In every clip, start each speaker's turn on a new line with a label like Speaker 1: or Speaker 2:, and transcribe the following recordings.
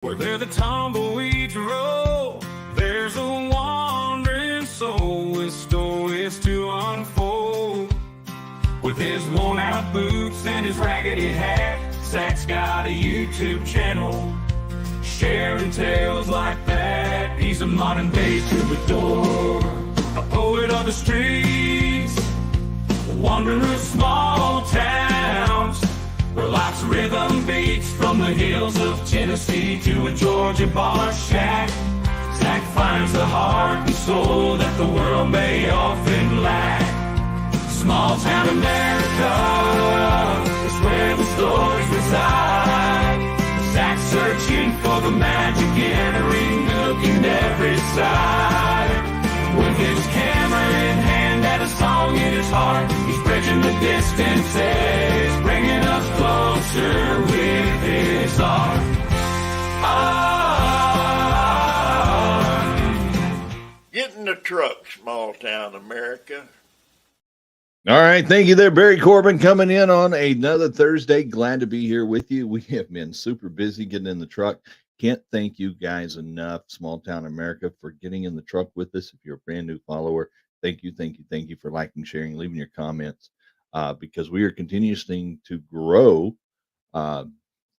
Speaker 1: Where the tumbleweeds roll, there's a wandering soul with stories to unfold. With his worn-out boots and his raggedy hat, Zach's got a YouTube channel, sharing tales like that. He's a modern-day troubadour, a poet of the streets, a wanderer of small towns, where life's rhythm beats from the hills of Tennessee to a Georgia bar shack. Zach finds the heart and soul that the world may often lack. Small town America is where the stories reside. Zach's searching for the magic in every nook and every side. With his camera in hand and a song in his heart, he's bridging the distances, bringing us closer with his art.
Speaker 2: Get in the truck, small town America.
Speaker 3: All right. Thank you there, Barry Corbin, coming in on another Thursday. Glad to be here with you. We have been super busy getting in the truck. Can't thank you guys enough, Small Town America, for getting in the truck with us. If you're a brand new follower, thank you for liking, sharing, leaving your comments, because we are continuing to grow.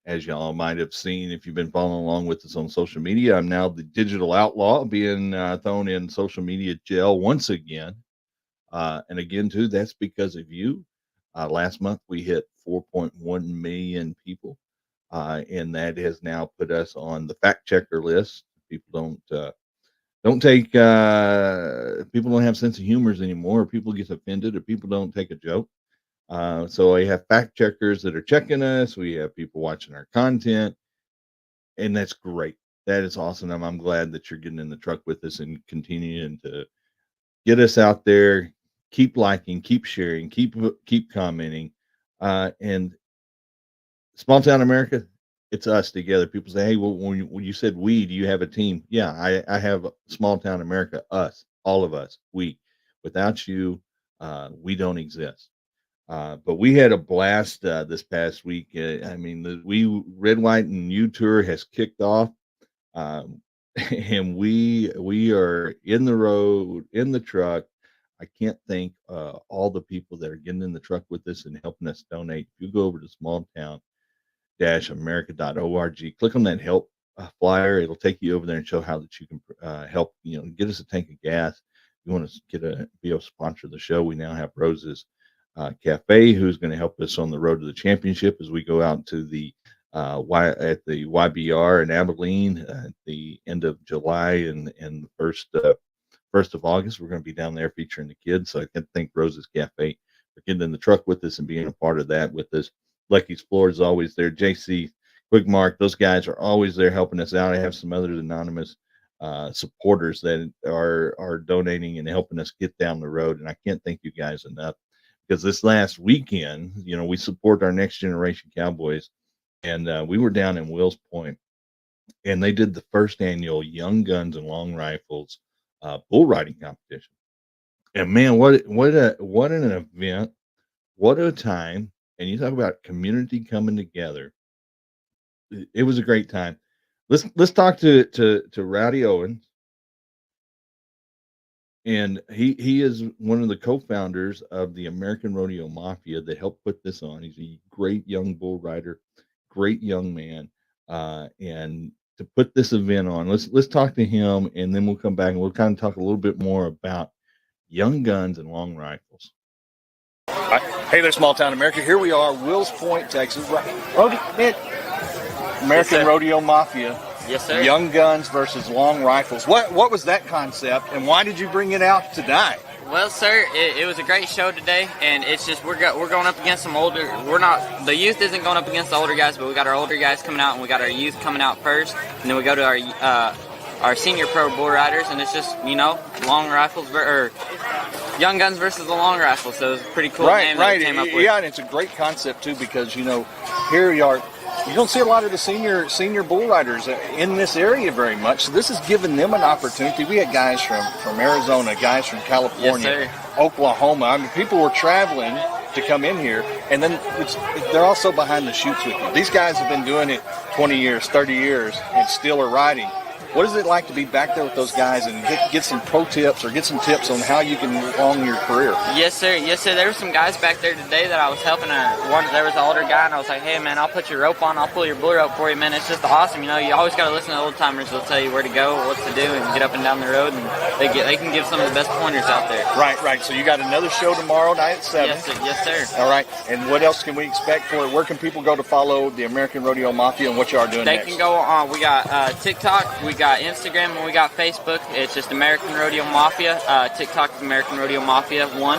Speaker 3: As y'all might have seen, if you've been following along with us on social media, I'm now the digital outlaw, being thrown in social media jail once again. And again, too, that's because of you. Last month, we hit 4.1 million people. And that has now put us on the fact checker list. People don't have sense of humors anymore. People get offended, or people don't take a joke. So we have fact checkers that are checking us. We have people watching our content, and that's great. That is awesome. I'm glad that you're getting in the truck with us and continuing to get us out there. Keep liking, keep sharing, keep commenting, and Small Town America, it's us together. People say, hey, well, when you said we, do you have a team? Yeah, I have Small Town America, us, all of us, we. Without you, we don't exist. But we had a blast this past week. The Red, White, and U Tour has kicked off. And we are in the road, in the truck. I can't thank all the people that are getting in the truck with us and helping us donate. If you go over to smalltown-america.org, click on that help flyer. It'll take you over there and show how that you can help, get us a tank of gas. If you want to be a sponsor of the show, we now have Rose's Cafe, who's going to help us on the road to the championship as we go out to the at the YBR in Abilene at the end of July and the 1st of August. We're going to be down there featuring the kids. So I can thank Rose's Cafe for getting in the truck with us and being a part of that with us. Lucky's Floor is always there. JC, Quick Mark, those guys are always there helping us out. I have some other anonymous supporters that are donating and helping us get down the road. And I can't thank you guys enough, because this last weekend, we support our Next Generation Cowboys. And we were down in Wills Point, and they did the first annual Young Guns and Long Rifles bull riding competition. And man, what an event, what a time. And you talk about community coming together. It was a great time. Let's talk to Rowdy Owens. And he is one of the co-founders of the American Rodeo Mafia that helped put this on. He's a great young bull rider, great young man. And to put this event on, let's talk to him, and then we'll come back and we'll kind of talk a little bit more about Young Guns and Long Rifles.
Speaker 4: Hey there, Small Town America. Here we are, Wills Point, Texas. American Rodeo Mafia.
Speaker 5: Yes, sir.
Speaker 4: Young Guns versus Long Rifles. What was that concept, and why did you bring it out tonight?
Speaker 5: Well, sir, it was a great show today, and it's just we're going up against some older. The youth isn't going up against the older guys, but we got our older guys coming out, and we got our youth coming out first, and then we go to our senior pro bull riders, and it's just long rifles or Young Guns versus the Long Rifles. So it was a pretty cool name that we came up with.
Speaker 4: Yeah, and it's a great concept too, because here you are. You don't see a lot of the senior bull riders in this area very much. So this is giving them an opportunity. We had guys from Arizona, guys from California,
Speaker 5: yes,
Speaker 4: Oklahoma. I mean, people were traveling to come in here, and then they're also behind the chutes with you. These guys have been doing it 20 years, 30 years, and still are riding. What is it like to be back there with those guys and get some pro tips or get some tips on how you can prolong your career?
Speaker 5: Yes, sir. Yes, sir. There were some guys back there today that I was helping. There was an older guy, and I was like, "Hey, man, I'll put your rope on. I'll pull your blue rope for you, man." It's just awesome. You know, you always got to listen to old timers. They'll tell you where to go, what to do, and get up and down the road. And they can give some of the best pointers out there.
Speaker 4: Right. So you got another show tomorrow night at 7.
Speaker 5: Yes, sir.
Speaker 4: All right. And what else can we expect for it? Where can people go to follow the American Rodeo Mafia and what you are doing
Speaker 5: They
Speaker 4: next?
Speaker 5: can go on. We got TikTok, we got Instagram, and we got Facebook. It's just American Rodeo Mafia. TikTok is American Rodeo Mafia 1.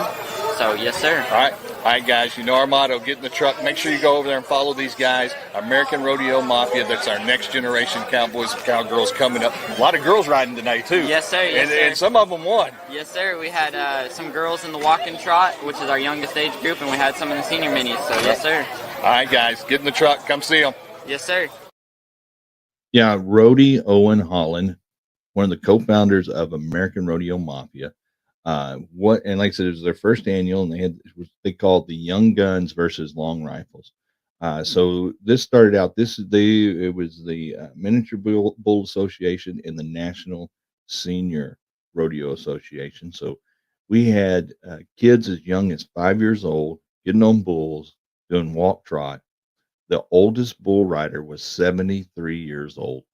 Speaker 5: So, yes, sir.
Speaker 4: All right, guys, you know our motto, get in the truck. Make sure you go over there and follow these guys. American Rodeo Mafia, that's our next generation cowboys and cowgirls coming up. A lot of girls riding tonight, too.
Speaker 5: Yes, sir.
Speaker 4: And some of them won.
Speaker 5: Yes, sir. We had some girls in the walk and trot, which is our youngest age group, and we had some in the senior minis. So, yes, sir.
Speaker 4: All right, guys, get in the truck. Come see them.
Speaker 5: Yes, sir.
Speaker 3: Yeah, Rody Owen Holland, one of the co-founders of American Rodeo Mafia. And like I said, it was their first annual, and they called the Young Guns versus Long Rifles. So this started out. It was the Miniature Bull Association and the National Senior Rodeo Association. So we had kids as young as 5 years old getting on bulls, doing walk trot. The oldest bull rider was 73 years old.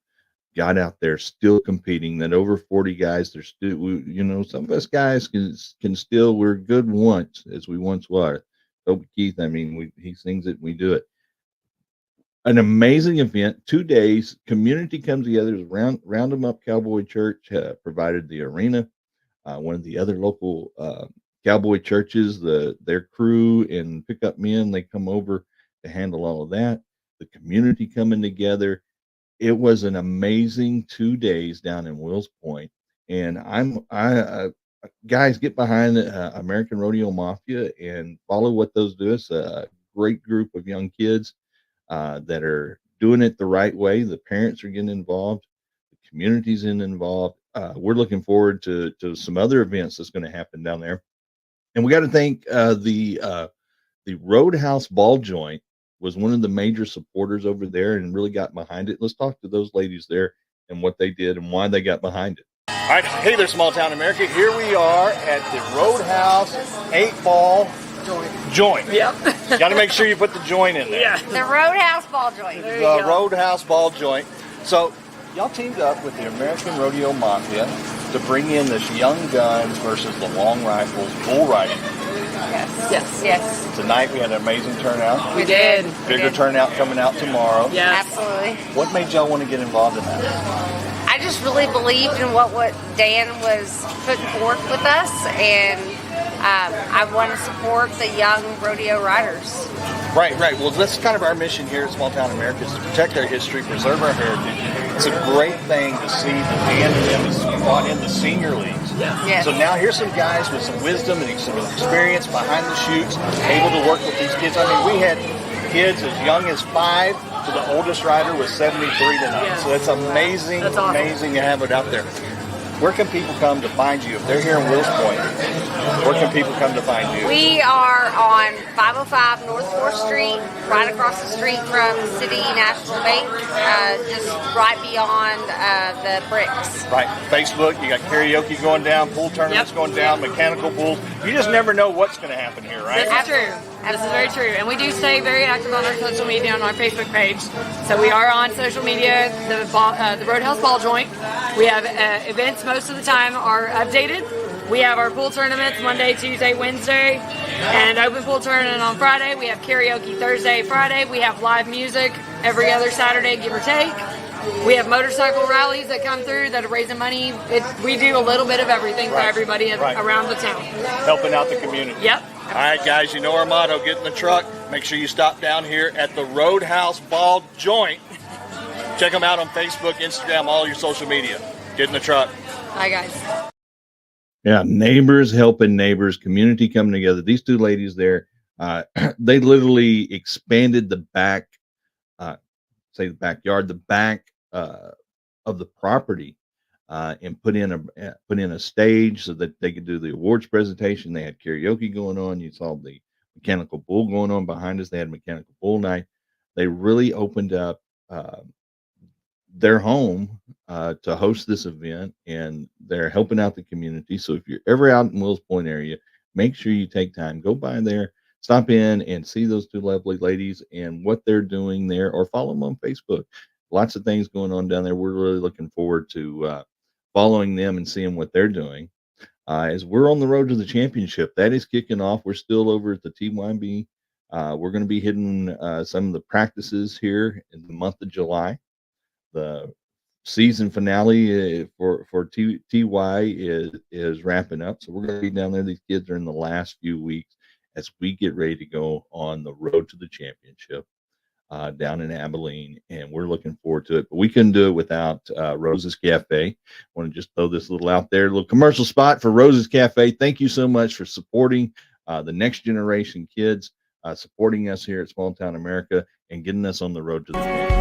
Speaker 3: Got out there still competing. That over 40 guys, they're still, some of us guys can still, we're good once as we once were. Toby Keith, I mean, he sings it, we do it. An amazing event, 2 days. Community comes together. Round 'em Up Cowboy Church provided the arena. One of the other local cowboy churches, their crew and pickup men, they come over to handle all of that. The community coming together. It was an amazing 2 days down in Wills Point, and guys, get behind American Rodeo Mafia and follow what those do. It's a great group of young kids that are doing it the right way. The parents are getting involved, the community's involved. We're looking forward to some other events that's going to happen down there, and we got to thank the Roadhouse Ball Joint was one of the major supporters over there and really got behind it. Let's talk to those ladies there and what they did and why they got behind it.
Speaker 4: All right, hey there, small town America. Here we are at the Roadhouse 8-ball joint.
Speaker 6: Yep.
Speaker 4: Got to make sure you put the joint in there.
Speaker 6: Yeah.
Speaker 7: The Roadhouse ball joint.
Speaker 6: There you
Speaker 4: The
Speaker 6: go.
Speaker 4: Roadhouse ball joint. So y'all teamed up with the American Rodeo Mafia to bring in this Young Guns versus the Long Rifles bull riding.
Speaker 7: Yes.
Speaker 4: Tonight we had an amazing turnout.
Speaker 6: We did.
Speaker 4: Bigger turnout coming out tomorrow.
Speaker 6: Yes.
Speaker 7: Absolutely.
Speaker 4: What made y'all want to get involved in that?
Speaker 7: I just really believed in what Dan was putting forth with us, and I want to support the young rodeo riders.
Speaker 4: Right. Well, that's kind of our mission here at Small Town America, is to protect our history, preserve our heritage. It's a great thing to see that Dan and them has brought in the senior leagues.
Speaker 7: Yes.
Speaker 4: So now here's some guys with some wisdom and some experience behind the chutes, able to work with these kids. I mean, we had kids as young as 5 to the oldest rider was 73 tonight.
Speaker 6: Yeah.
Speaker 4: So it's amazing,
Speaker 6: That's awesome.
Speaker 4: amazing to have it out there. Where can people come to find you if they're here in Wills Point? Where can people come to find you?
Speaker 7: We are on 505 North 4th Street, right across the street from City National Bank, just right beyond the bricks.
Speaker 4: Right, Facebook, you got karaoke going down, pool tournaments
Speaker 6: Yep.
Speaker 4: going down, mechanical pools. You just never know what's going to happen here, right?
Speaker 6: This is true. This is very true. And we do stay very active on our social media, on our Facebook page. So we are on social media, the Roadhouse Ball Joint. We have events most of the time are updated. We have our pool tournaments Monday, Tuesday, Wednesday, and open pool tournament on Friday. We have karaoke Thursday, Friday. We have live music every other Saturday, give or take. We have motorcycle rallies that come through that are raising money. We do a little bit of everything for
Speaker 4: Right.
Speaker 6: everybody
Speaker 4: Right.
Speaker 6: around the town.
Speaker 4: Helping out the community.
Speaker 6: Yep.
Speaker 4: All right, guys, you know our motto, get in the truck. Make sure you stop down here at the Roadhouse Ball Joint. Check them out on Facebook, Instagram, all your social media. Get in the truck.
Speaker 6: Hi, guys.
Speaker 3: Yeah, neighbors helping neighbors, community coming together. These two ladies there, they literally expanded the back, the backyard, the back of the property, and put in a stage so that they could do the awards presentation. They had karaoke going on. You saw the mechanical bull going on behind us. They had mechanical bull night. They really opened up their home to host this event, and they're helping out the community. So if you're ever out in Wills Point area, make sure you take time, go by there, stop in and see those two lovely ladies and what they're doing there, or follow them on Facebook. Lots of things going on down there. We're really looking forward to following them and seeing what they're doing. As we're on the road to the championship, that is kicking off. We're still over at the TYB. We're going to be hitting some of the practices here in the month of July. The season finale for TY is wrapping up, so we're going to be down there. These kids are in the last few weeks as we get ready to go on the road to the championship down in Abilene, and we're looking forward to it. But we couldn't do it without Rose's Cafe. I want to just throw this little out there, a little commercial spot for Rose's Cafe. Thank you so much for supporting the next generation kids, supporting us here at Small Town America, and getting us on the road to the championship.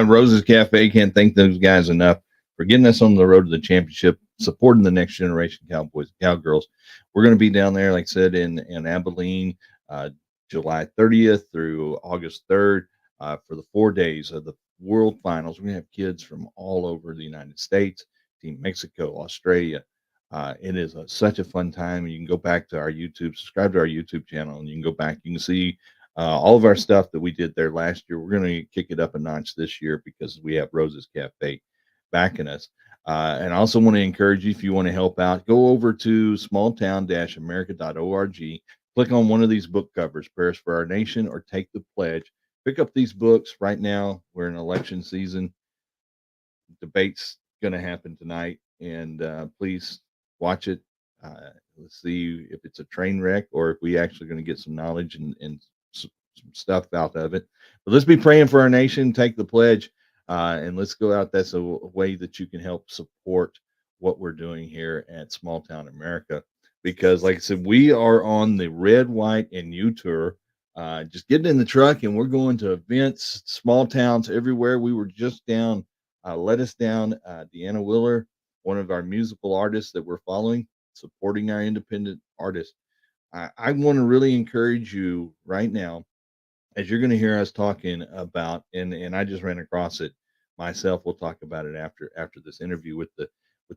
Speaker 3: Rose's Cafe, can't thank those guys enough for getting us on the road to the championship, supporting the next generation Cowboys and Cowgirls. We're going to be down there, like I said, in Abilene, July 30th through August 3rd for the 4 days of the World Finals. We're going to have kids from all over the United States, Team Mexico, Australia. It is such a fun time. You can go back to our YouTube, subscribe to our YouTube channel, and you can go back. You can see all of our stuff that we did there last year. We're going to kick it up a notch this year because we have Rose's Cafe backing us. And I also want to encourage you, if you want to help out, go over to smalltown-america.org, click on one of these book covers, Prayers for Our Nation, or Take the Pledge. Pick up these books right now. We're in election season. Debate's going to happen tonight, and please watch it. Let's see if it's a train wreck or if we actually going to get some knowledge and some stuff out of it. But let's be praying for our nation. Take the pledge, and let's go out. That's a way that you can help support what we're doing here at Small Town America, because like I said, we are on the Red, White, and U tour. Just getting in the truck and we're going to events, small towns everywhere. We were just down, let us down, Deanna Willer, one of our musical artists that we're following, supporting our independent artists. I want to really encourage you right now, as you're going to hear us talking about, and I just ran across it myself. We'll talk about it after this interview with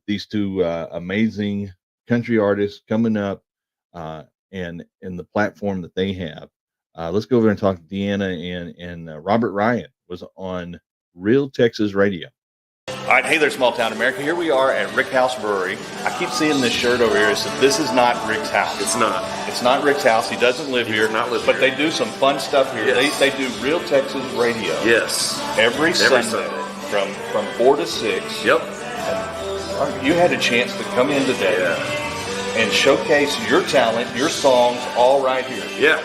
Speaker 3: these two amazing country artists coming up, and the platform that they have. Let's go over and talk to Deanna and Robert Ryan was on Real Texas Radio.
Speaker 4: All right, hey there, Small Town America. Here we are at Rick House Brewery. I keep seeing this shirt over here. It says, "This is not Rick's house."
Speaker 8: It's not.
Speaker 4: It's not Rick's house. He doesn't live here.
Speaker 8: But
Speaker 4: they do some fun stuff here.
Speaker 8: Yes.
Speaker 4: They do Real Texas Radio.
Speaker 8: Yes.
Speaker 4: Every Sunday from 4 to 6.
Speaker 8: Yep.
Speaker 4: And you had a chance to come in today
Speaker 8: Yeah.
Speaker 4: and showcase your talent, your songs, all right here.
Speaker 8: Yeah.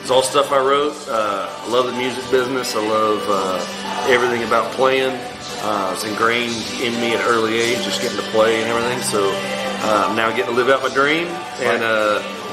Speaker 8: It's all stuff I wrote. I love the music business. I love everything about playing. It's ingrained in me at an early age, just getting to play and everything. So I'm now getting to live out my dream. And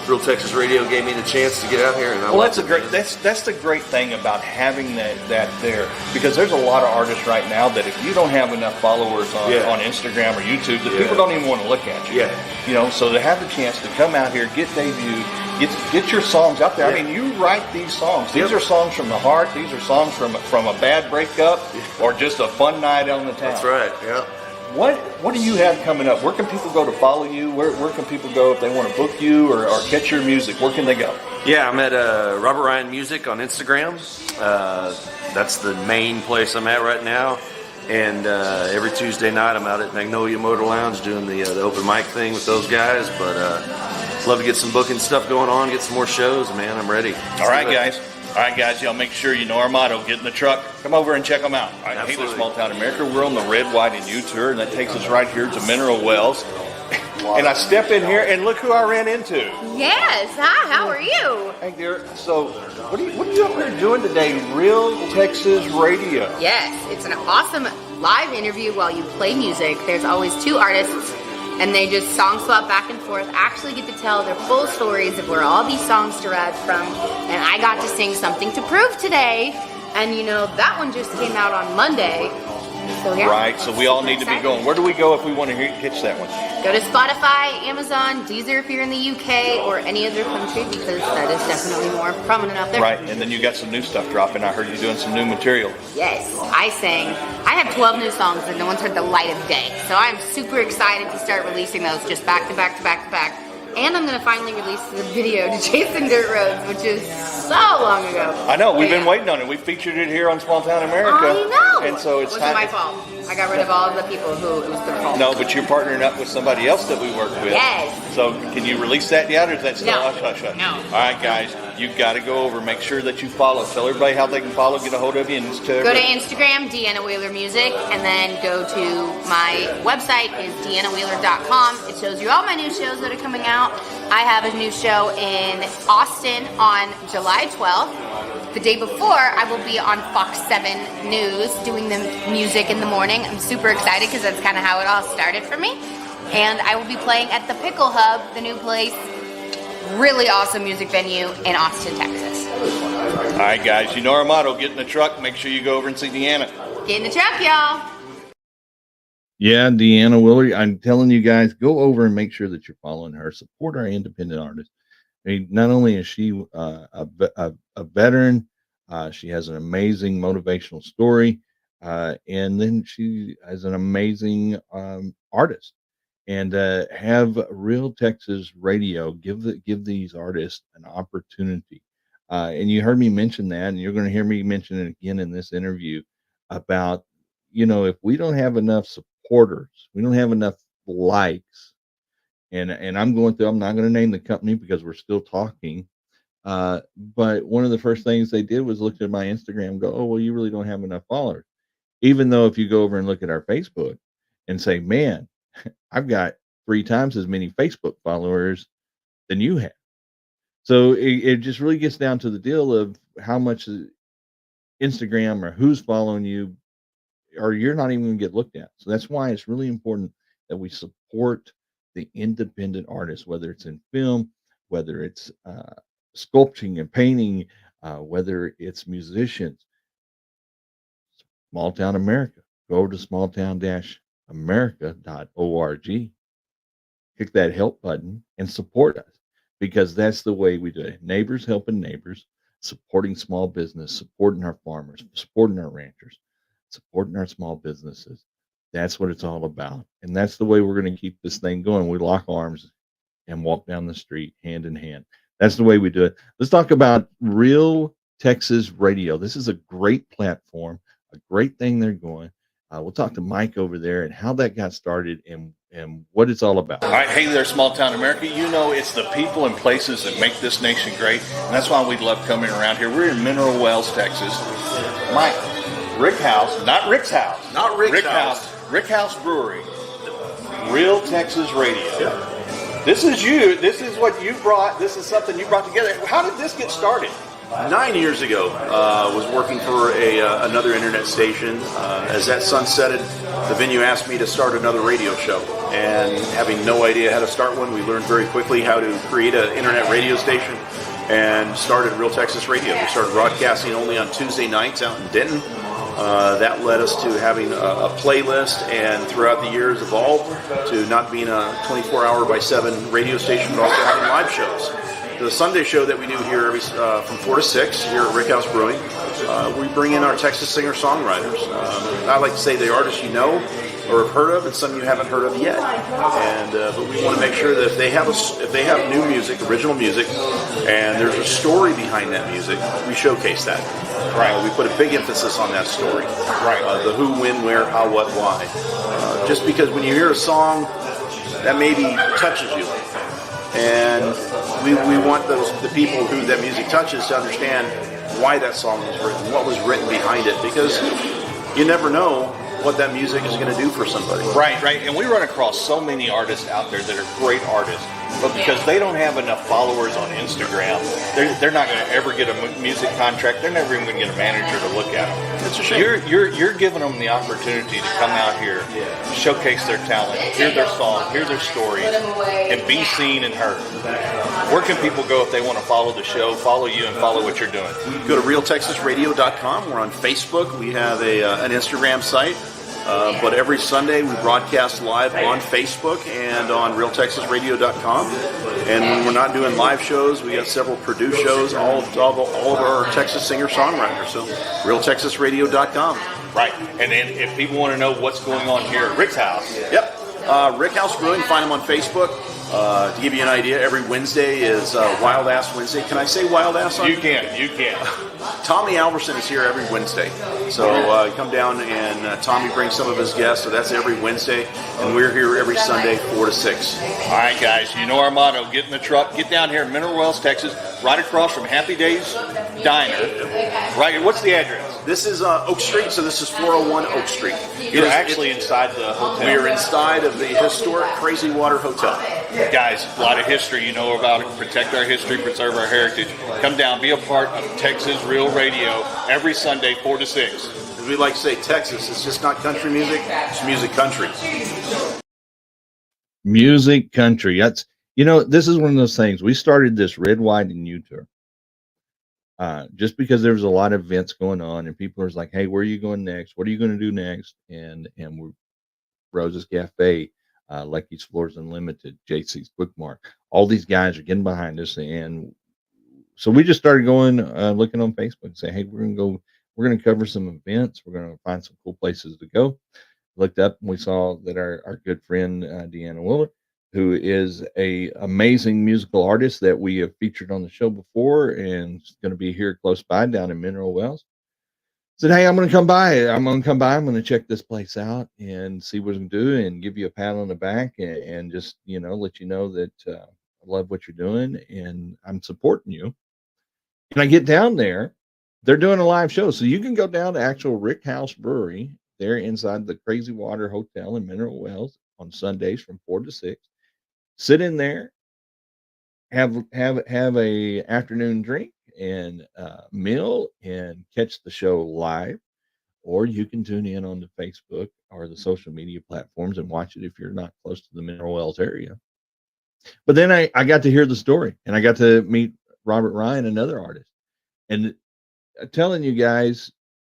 Speaker 8: Real Texas Radio gave me the chance to get out here. And
Speaker 4: that's the great thing about having that there, because there's a lot of artists right now that if you don't have enough followers on Instagram or YouTube, that people don't even want to look at you.
Speaker 8: Yeah.
Speaker 4: You know, so to have the chance to come out here, get debuted, get your songs out there.
Speaker 8: Yeah.
Speaker 4: I mean, you write these songs. These are songs from the heart. These are songs from a bad breakup or just a fun night on the town.
Speaker 8: That's right. Yeah.
Speaker 4: what do you have coming up? Where can people go to follow you? Where can people go if they want to book you or catch your music? Where can they go?
Speaker 8: Yeah, I'm at Robert Ryan Music on Instagram. That's the main place I'm at right now. And every Tuesday night I'm out at Magnolia Motor Lounge doing the open mic thing with those guys. But love to get some booking stuff going on, get some more shows, man. I'm ready.
Speaker 4: All right, guys, y'all make sure you know our motto, get in the truck, come over and check them out. All right, hey there, Small Town America. We're on the Red, White, and U tour, and that takes us right here to Mineral Wells. And I step in here, and look who I ran into.
Speaker 9: Yes, hi, how are you?
Speaker 4: Hey, dear. So, what are you up here doing today? Real Texas Radio.
Speaker 9: Yes, it's an awesome live interview while you play music. There's always two artists, and they just song swap back and forth. Actually get to tell their full stories of where all these songs derived from. And I got to sing Something to Prove today. And you know, that one just came out on Monday. So, yeah.
Speaker 4: Right, so we all need to be going. Where do we go if we want to catch that one?
Speaker 9: Go to Spotify, Amazon, Deezer if you're in the UK, or any other country, because that is definitely more prominent out there.
Speaker 4: Right, and then you got some new stuff dropping. I heard you doing some new material.
Speaker 9: Yes, I have 12 new songs and no one's heard the light of day. So I'm super excited to start releasing those just back to back to back to back. And I'm going to finally release the video to Chasing Dirt Roads, which is so long ago.
Speaker 4: I know, we've been waiting on it. We featured it here on Small Town America.
Speaker 9: I know.
Speaker 4: And so it's
Speaker 9: time. It wasn't my fault. I got rid of all of the people who it was their fault.
Speaker 4: No, but you're partnering up with somebody else that we work with.
Speaker 9: Yes.
Speaker 4: So can you release that yet, or is that still hush, hush, hush?
Speaker 9: No.
Speaker 4: All right, guys, you've got to go over. Make sure that you follow. Tell everybody how they can follow, get a hold of you. And
Speaker 9: go to Instagram, Deanna Wheeler Music, and then go to my website is deannawheeler.com. It shows you all my new shows that are coming out. I have a new show in Austin on July 12th. The day before, I will be on Fox 7 News doing the music in the morning. I'm super excited because that's kind of how it all started for me. And I will be playing at the Pickle Hub, the new place. Really awesome music venue in Austin, Texas.
Speaker 4: All right, guys, you know our motto, get in the truck. Make sure you go over and see Deanna.
Speaker 9: Get in the truck, y'all.
Speaker 3: Yeah, Deanna Wheeler. I'm telling you guys, go over and make sure that you're following her. Support our independent artists. I mean, not only is she a veteran, she has an amazing motivational story, and then she is an amazing artist. And have Real Texas Radio give these artists an opportunity. And you heard me mention that, and you're going to hear me mention it again in this interview about, you know, if we don't have enough supporters, we don't have enough likes. And I'm not going to name the company because we're still talking. But one of the first things they did was look at my Instagram and go, oh, well, you really don't have enough followers. Even though if you go over and look at our Facebook and say, man, I've got 3 times as many Facebook followers than you have. So it just really gets down to the deal of how much Instagram or who's following you, or you're not even going to get looked at. So that's why it's really important that we support the independent artists, whether it's in film, whether it's sculpting and painting, whether it's musicians. Small Town America. Go over to smalltown-america.org. Click that help button and support us, because that's the way we do it. Neighbors helping neighbors, supporting small business, supporting our farmers, supporting our ranchers, supporting our small businesses. That's what it's all about. And that's the way we're going to keep this thing going. We lock arms and walk down the street hand in hand. That's the way we do it. Let's talk about Real Texas Radio. This is a great platform, a great thing they're going. We'll talk to Mike over there and how that got started and what it's all about.
Speaker 4: All right, hey there, Small Town America. You know, it's the people and places that make this nation great, and that's why we love coming around here. We're in Mineral Wells, Texas. Mike, Rick House, not Rick's house.
Speaker 8: Not Rick's house.
Speaker 4: Rick House Brewery, Real Texas Radio. Yeah. This is you. This is what you brought. This is something you brought together. How did this get started?
Speaker 10: 9 years ago, was working for another internet station. As that sunsetted, the venue asked me to start another radio show. And having no idea how to start one, we learned very quickly how to create an internet radio station and started Real Texas Radio. We started broadcasting only on Tuesday nights out in Denton. That led us to having a playlist, and throughout the years evolved to not being a 24-hour-by-7 radio station, but also having live shows. The Sunday show that we do here from 4 to 6 here at Rick House Brewing, we bring in our Texas singer-songwriters. I like to say the artists you know, or have heard of, and some you haven't heard of yet. And but we want to make sure that if they have new music, original music, and there's a story behind that music, we showcase that. Right. We put a big emphasis on that story. Right. The who, when, where, how, what, why. Just because when you hear a song that maybe touches you, and we want the people who that music touches to understand why that song was written, what was written behind it, because you never know what that music is going to do for somebody.
Speaker 4: Right. And we run across so many artists out there that are great artists, but because they don't have enough followers on Instagram, they're not going to ever get a music contract. They're never even going to get a manager to look at them.
Speaker 10: It's a shame.
Speaker 4: You're giving them the opportunity to come out here, showcase their talent, hear their song, hear their stories, and be seen and heard. Where can people go if they want to follow the show, follow you, and follow what you're doing?
Speaker 10: Go to realtexasradio.com. We're on Facebook. We have an Instagram site. But every Sunday we broadcast live on Facebook and on realtexasradio.com. And when we're not doing live shows, we have several produced shows, all of our Texas singer-songwriters. So realtexasradio.com.
Speaker 4: Right. And then if people want to know what's going on here at Rick's house.
Speaker 10: Yep. Rick House Brewing, find them on Facebook. To give you an idea, every Wednesday is Wild Ass Wednesday. Can I say Wild Ass on
Speaker 4: You can.
Speaker 10: Tommy Alverson is here every Wednesday. So come down and Tommy brings some of his guests. So that's every Wednesday. And we're here every Sunday, 4 to 6.
Speaker 4: All right, guys. You know our motto. Get in the truck. Get down here in Mineral Wells, Texas, right across from Happy Days Diner. Right. What's the address?
Speaker 10: This is Oak Street, so this is 401 Oak Street.
Speaker 4: You're actually inside the hotel.
Speaker 10: We're inside of the historic Crazy Water Hotel.
Speaker 4: Guys, a lot of history you know about it. Protect our history, preserve our heritage. Come down, be a part of Texas Real Radio every Sunday, 4 to 6.
Speaker 10: As we like to say, Texas, it's just not country music, it's music country.
Speaker 3: Music country. That's, this is one of those things. We started this Red, White, and U tour. Just because there was a lot of events going on and people are like, hey, where are you going next? What are you going to do next? And we're Rose's Cafe, Lucky's Floors Unlimited, JC's Bookmark. All these guys are getting behind us. And so we just started going, looking on Facebook and saying, hey, we're going to cover some events. We're going to find some cool places to go. Looked up and we saw that our good friend, Deanna Willer, who is a amazing musical artist that we have featured on the show before and is going to be here close by down in Mineral Wells. Said, hey, I'm going to come by. I'm going to check this place out and see what I'm doing and give you a pat on the back and just, let you know that I love what you're doing and I'm supporting you. And I get down there, they're doing a live show. So you can go down to actual Rick House Brewery there inside the Crazy Water Hotel in Mineral Wells on Sundays from 4 to 6. Sit in there, have a afternoon drink and meal and catch the show live, or you can tune in on the Facebook or the social media platforms and watch it if you're not close to the Mineral Wells area. But then I got to hear the story and I got to meet Robert Ryan, another artist, and telling you guys,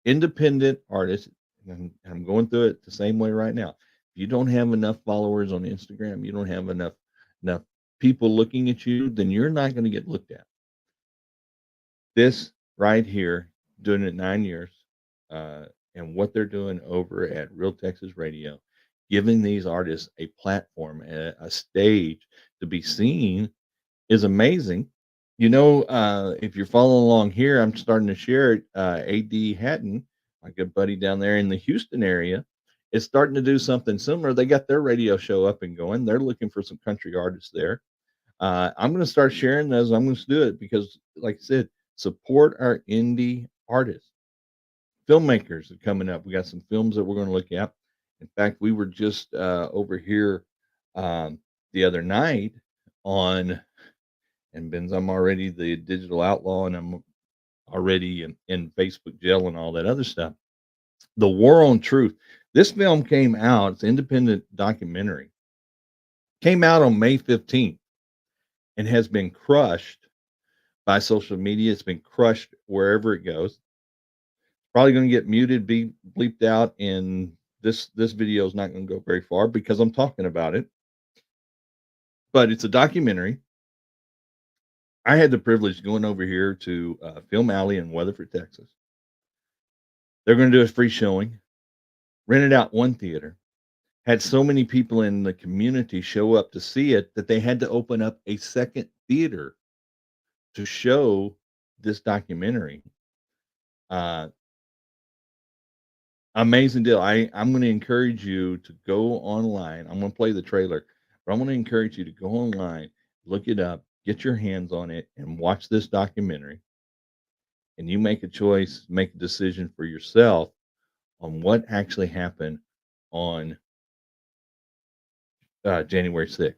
Speaker 3: independent artists, and I'm going through it the same way right now. If you don't have enough followers on Instagram, you don't have enough people looking at you, then you're not going to get looked at. This right here, doing it 9 years, and what they're doing over at Real Texas Radio, giving these artists a platform, a stage to be seen, is amazing. If you're following along here, I'm starting to share it. AD Hatton, my good buddy down there in the Houston area, is starting to do something similar. They got their radio show up and going. They're looking for some country artists there. I'm going to start sharing those. I'm going to do it because, like I said, support our indie artists. Filmmakers are coming up. We got some films that we're going to look at. In fact, we were just over here the other night on, and Ben's, I'm already the digital outlaw and I'm already in Facebook jail and all that other stuff. The War on Truth. This film came out, it's an independent documentary, came out on May 15th and has been crushed by social media. It's been crushed wherever it goes. Probably going to get muted, be bleeped out, and this video is not going to go very far because I'm talking about it. But it's a documentary. I had the privilege of going over here to Film Alley in Weatherford, Texas. They're going to do a free showing. Rented out one theater. had so many people in the community show up to see it that they had to open up a second theater to show this documentary. Uh, Amazing deal. I'm going to encourage you to go online. I'm going to play the trailer, but I'm going to encourage you to go online, look it up, get your hands on it, and watch this documentary. And you make a choice, make a decision for yourself on what actually happened on January 6th.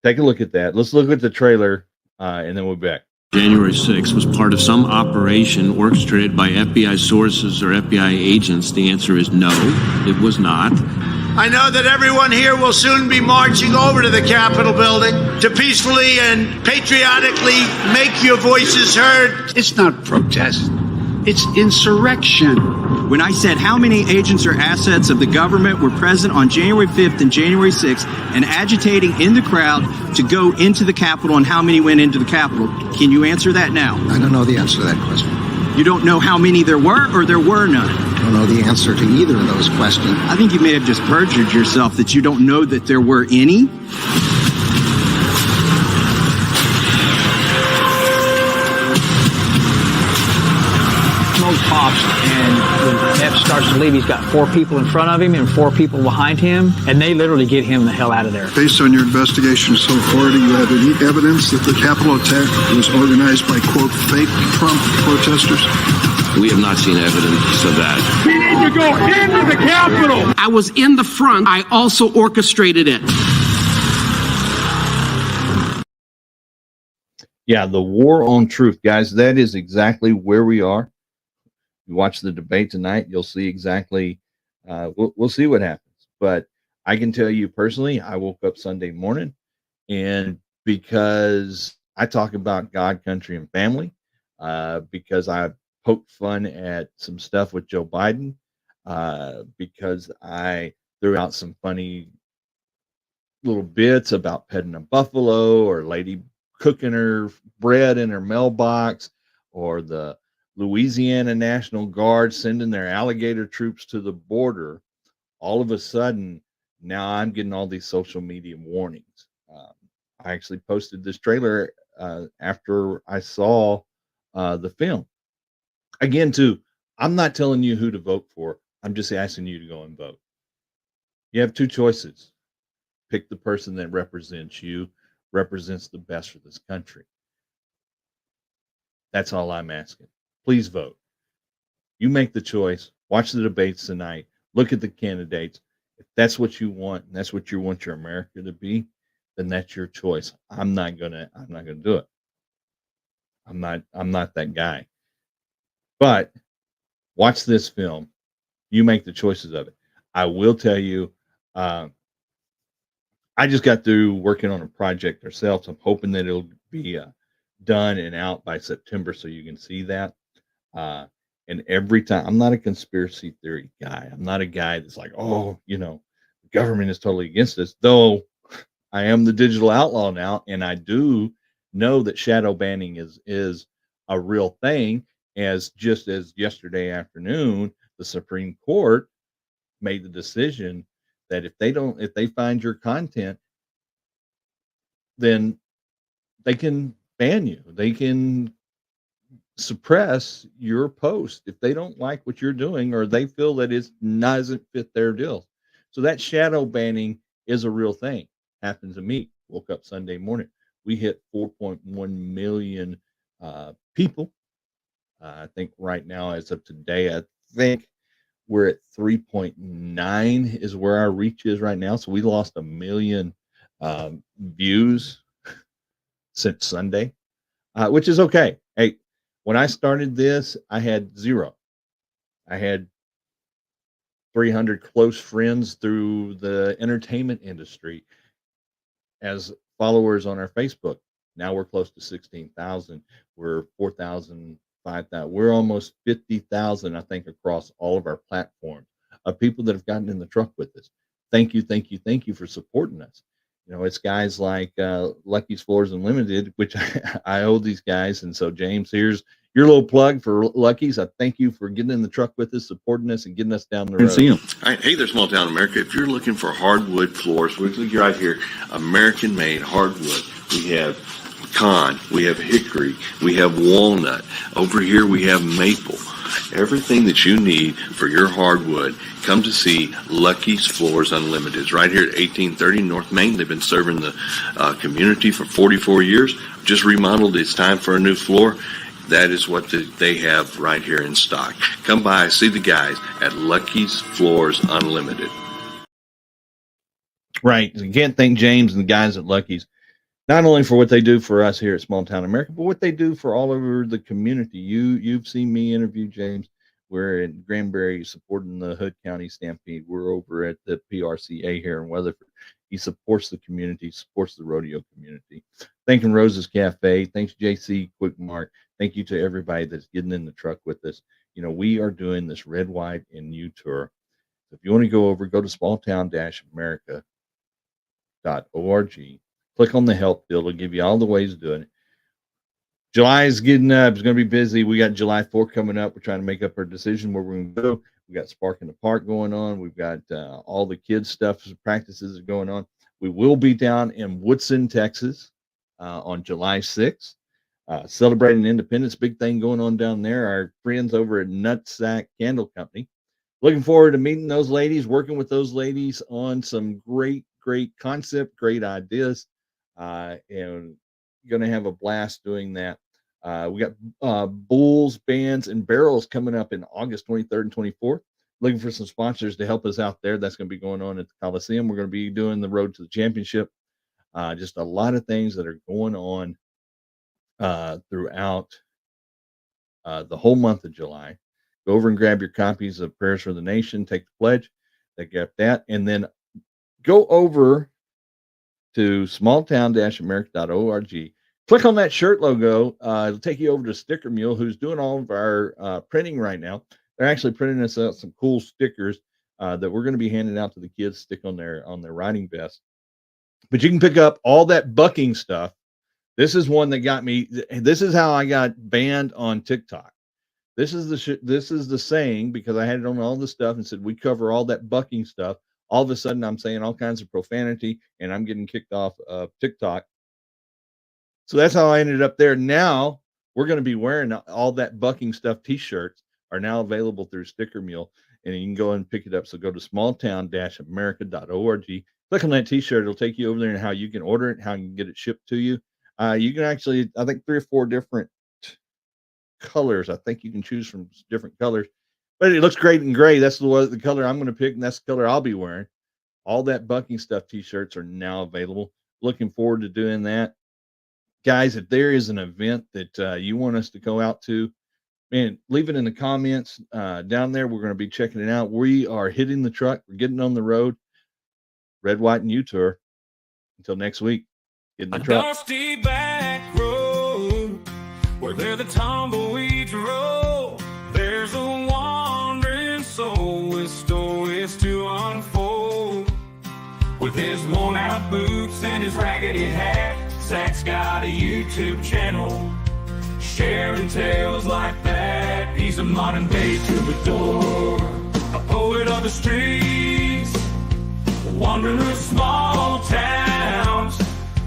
Speaker 3: Take a look at that. Let's look at the trailer, and then we'll be back.
Speaker 11: January 6th was part of some operation orchestrated by FBI sources or FBI agents? The answer is no, it was not.
Speaker 12: I know that everyone here will soon be marching over to the Capitol building to peacefully and patriotically make your voices heard.
Speaker 13: It's not protest, it's insurrection. When I said how many agents or assets of the government were present on January 5th and January 6th and agitating in the crowd to go into the Capitol and how many went into the Capitol, can you answer that now?
Speaker 14: I don't know the answer to that question.
Speaker 13: You don't know how many there were or there were none?
Speaker 14: I don't know the answer to either of those questions.
Speaker 13: I think you may have just perjured yourself that you don't know that there were any.
Speaker 15: Pops, and when Ep starts to leave, he's got 4 people in front of him and 4 people behind him, and they literally get him the hell out of there.
Speaker 16: Based on your investigation so far, do you have any evidence that the Capitol attack was organized by, quote, fake Trump protesters?
Speaker 11: We have not seen evidence of that.
Speaker 12: We need to go into the Capitol.
Speaker 13: I was in the front. I also orchestrated it.
Speaker 3: Yeah, the war on truth, guys. That is exactly where we are. You watch the debate tonight, you'll see exactly. We'll see what happens. But I can tell you personally, I woke up Sunday morning, and because I talk about God, country, and family, because I poked fun at some stuff with Joe Biden, because I threw out some funny little bits about petting a buffalo or lady cooking her bread in her mailbox, or the Louisiana National Guard sending their alligator troops to the border. All of a sudden, now I'm getting all these social media warnings. I actually posted this trailer after I saw the film. Again, too, I'm not telling you who to vote for. I'm just asking you to go and vote. You have 2 choices. Pick the person that represents you, represents the best for this country. That's all I'm asking. Please vote. You make the choice. Watch the debates tonight. Look at the candidates. If that's what you want, and that's what you want your America to be, then that's your choice. I'm not gonna do it. I'm not that guy. But watch this film. You make the choices of it. I will tell you, I just got through working on a project ourselves. I'm hoping that it'll be done and out by September so you can see that. And every time, I'm not a conspiracy theory guy. I'm not a guy that's like, oh, the government is totally against us, though I am the digital outlaw now. And I do know that shadow banning is a real thing, just as yesterday afternoon, the Supreme Court made the decision that if they find your content, then they can ban you. They can suppress your post if they don't like what you're doing, or they feel that it doesn't fit their deal. So that shadow banning is a real thing. Happened to me. Woke up Sunday morning. We hit 4.1 million people. I think right now, as of today, I think we're at 3.9 is where our reach is right now. So we lost 1 million views since Sunday, which is okay. Hey, when I started this, I had 0. I had 300 close friends through the entertainment industry as followers on our Facebook. Now we're close to 16,000. We're 4,000, 5,000. We're almost 50,000, I think, across all of our platforms of people that have gotten in the truck with us. Thank you, thank you, thank you for supporting us. It's guys like Lucky's Floors Unlimited, which I owe these guys. And so, James, here's your little plug for Lucky's. I thank you for getting in the truck with us, supporting us, and getting us down the road.
Speaker 11: See him. Hey there, Small Town America. If you're looking for hardwood floors, we're right here, American-made hardwood. We have pecan, we have hickory, we have walnut. Over here we have maple. Everything that you need for your hardwood, come to see Lucky's Floors Unlimited. It's right here at 1830 North Main. They've been serving the community for 44 years. Just remodeled. It's time for a new floor. That is what they have right here in stock. Come by, see the guys at Lucky's Floors Unlimited.
Speaker 3: Right. Again, thank James and the guys at Lucky's, not only for what they do for us here at Small Town America, but what they do for all over the community. You've seen me interview James. We're in Granbury supporting the Hood County Stampede. We're over at the PRCA here in Weatherford. He supports the community, supports the rodeo community. Thanking Rose's Cafe. Thanks, JC Quick Mark. Thank you to everybody that's getting in the truck with us. You know, we are doing this Red, White, and U tour. If you want to go over, go to smalltown-america.org. Click on the help deal. It'll give you all the ways of doing it. July is getting up. It's going to be busy. We got July 4th coming up. We're trying to make up our decision where we're going to go. We got Spark in the Park going on. We've got all the kids' stuff, practices are going on. We will be down in Woodson, Texas on July 6th, celebrating Independence. Big thing going on down there. Our friends over at Nutsack Candle Company. Looking forward to meeting those ladies, working with those ladies on some great concept, great ideas. And going to have a blast doing that. We got bulls, bands, and barrels coming up in August 23rd and 24th. Looking for some sponsors to help us out there. That's going to be going on at the Coliseum. We're going to be doing the Road to the Championship. Just a lot of things that are going on throughout the whole month of July. Go over and grab your copies of Prayers for the Nation. Take the pledge. They get that. And then go over to smalltown-america.org. Click on that shirt logo. It'll take you over to Sticker Mule, who's doing all of our printing right now. They're actually printing us out some cool stickers that we're going to be handing out to the kids, stick on their riding vest. But you can pick up all that bucking stuff. This is one that got me. This is how I got banned on TikTok. This is the saying, because I had it on all the stuff and said we cover all that bucking stuff. All of a sudden, I'm saying all kinds of profanity, and I'm getting kicked off of TikTok. So that's how I ended up there. Now we're going to be wearing all that bucking stuff. T-shirts are now available through Sticker Mule, and you can go and pick it up. So go to smalltown-america.org. Click on that T-shirt. It'll take you over there and how you can order it, how you can get it shipped to you. You can actually, I think, 3 or 4 different colors. I think you can choose from different colors. But it looks great in gray. That's the color I'm going to pick, and that's the color I'll be wearing. All that bucking stuff T-shirts are now available. Looking forward to doing that. Guys, if there is an event that you want us to go out to, man, leave it in the comments down there. We're going to be checking it out. We are hitting the truck. We're getting on the road. Red, White, and U tour. Until next week, get in the truck.
Speaker 1: Dusty back road where the tumbleweeds roll. There's a wandering soul with stories to unfold. With his worn out boots and his raggedy hat, Zach's got a YouTube channel sharing tales like that. He's a modern day troubadour, a poet of the streets, wandering through small towns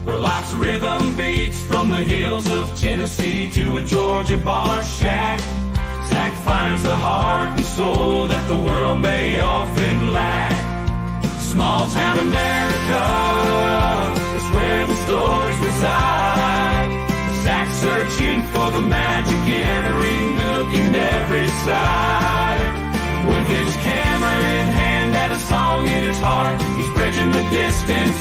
Speaker 1: where life's rhythm beats, from the hills of Tennessee to a Georgia bar shack. Zach finds the heart and soul that the world may often lack. Small town America is where the stories reside. Zach searching for the magic in every nook and every side. With his camera in hand and a song in his heart, he's bridging the distance.